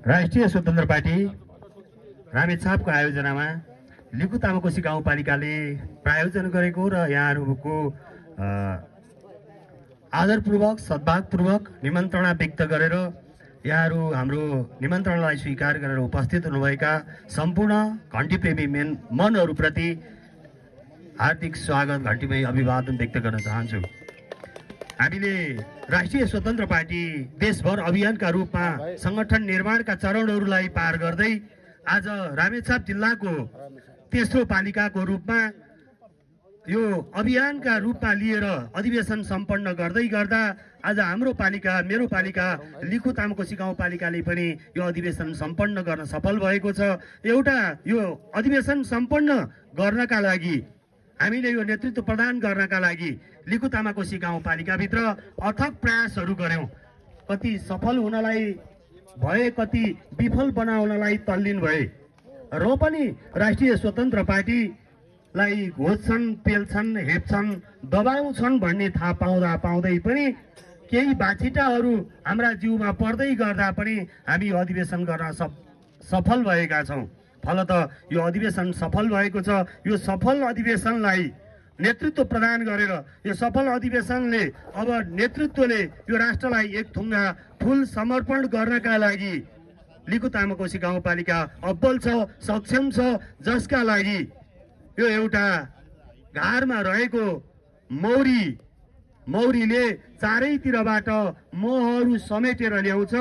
राष्ट्रिय स्वतन्त्र पार्टी रामेछापको आयोजनामा लिखु तामाकोशी गाउँपालिकाले प्रायोजन गरेको र यहाँहरूको आदरपूर्वक सद्भावपूर्वक निमन्त्रणा व्यक्त गरेर यहाँहरू हाम्रो निमन्त्रणालाई स्वीकार गरेर उपस्थित हुनुभएका सम्पूर्ण घण्टीप्रेमी मनहरूप्रति हार्दिक स्वागत, घण्टीमय अभिवादन व्यक्त गर्न चाहन्छु। हामीले राष्ट्रिय स्वतन्त्र पार्टी देशभर अभियानका रूपमा संगठन निर्माणका चरणहरूलाई पार गर्दै आज रामेछाप जिल्लाको तेस्रो पालिकाको रूपमा यो अभियानका रूपमा लिएर अधिवेशन सम्पन्न गर्दै गर्दा आज हाम्रो पालिका, मेरो पालिका लिखु तामाकोशी गाउँपालिकाले पनि यो अधिवेशन सम्पन्न गर्न सफल भएको छ। एउटा यो अधिवेशन सम्पन्न गर्नका लागि हामीले यो नेतृत्व प्रदान गर्नका लागि लिखु तामाकोशी गाउँपालिकाभित्र अथक प्रयासहरू गर्यौं। कति सफल हुनलाई भए, कति विफल बनाउनलाई तल्लीन भए र पनि राष्ट्रिय स्वतन्त्र पार्टीलाई घोज्छन्, पेल्छन्, हेप्छन्, दबाउँछन् भन्ने थाहा पाउँदै पनि केही बाछिटाहरू हाम्रा जिउमा पर्दै गर्दा पनि हामी अधिवेशन गर्न सफल भएका छौं। फलत यो अधिवेशन सफल भएको छ। यो सफल अधिवेशनलाई नेतृत्व प्रदान गरेर यो सफल अधिवेशनले अब नेतृत्वले यो राष्ट्रलाई एक थुङ्गा फूल समर्पण गर्नका लागि लिखु तामाकोशी गाउँपालिका अब्बल छ, सक्षम छ, जसका लागि यो एउटा घारमा रहेको मौरीले चारैतिरबाट महहरू समेटेर ल्याउँछ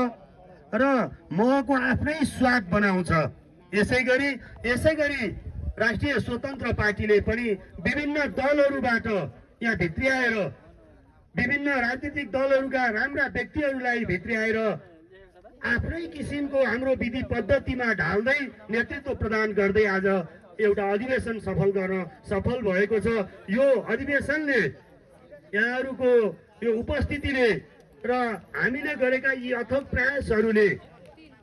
र महको आफ्नै स्वाद बनाउँछ। यसैगरी राष्ट्रिय स्वतन्त्र पार्टीले पनि विभिन्न दलहरूबाट यहाँ भित्र्याएर, विभिन्न राजनीतिक दलहरूका राम्रा व्यक्तिहरूलाई भित्र्याएर आफ्नै किसिमको हाम्रो विधि पद्धतिमा ढाल्दै नेतृत्व प्रदान गर्दै आज एउटा अधिवेशन सफल भएको छ। यो अधिवेशनले यहाँहरूको यो उपस्थितिले र हामीले गरेका यी अथक प्रयासहरूले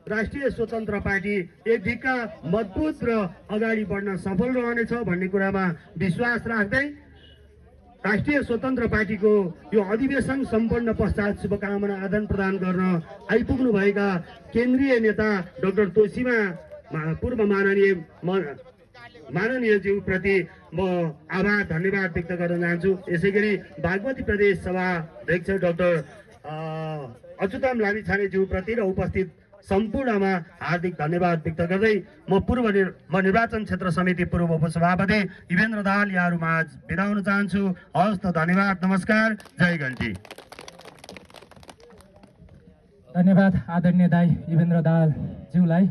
राष्ट्रिय स्वतन्त्र पार्टी एक ढिक्का मजबुत र अगाडि बढ्न सफल रहनेछ भन्ने कुरामा विश्वास राख्दै राष्ट्रिय स्वतन्त्र पार्टीको यो अधिवेशन सम्पन्न पश्चात शुभकामना आदान प्रदान गर्न आइपुग्नुभएका केन्द्रीय नेता डाक्टर तोसीमा पूर्व माननीय ज्यूप्रति म आभार धन्यवाद व्यक्त गर्न चाहन्छु। यसैगरी बागमती प्रदेश सभा अध्यक्ष डाक्टर अच्युतम लामिछाने ज्यूप्रति र उपस्थित सम्पूर्णमा हार्दिक धन्यवाद व्यक्त गर्दै म निर्वाचन क्षेत्र समिति पूर्व उपसभापति युवेन्द्र दाहाल यहाँहरूमा बिदा हुन चाहन्छु। हवस् त, धन्यवाद, नमस्कार, जय घण्टी। धन्यवाद आदरणीय दाई युवेन्द्र दाहाल ज्यूलाई।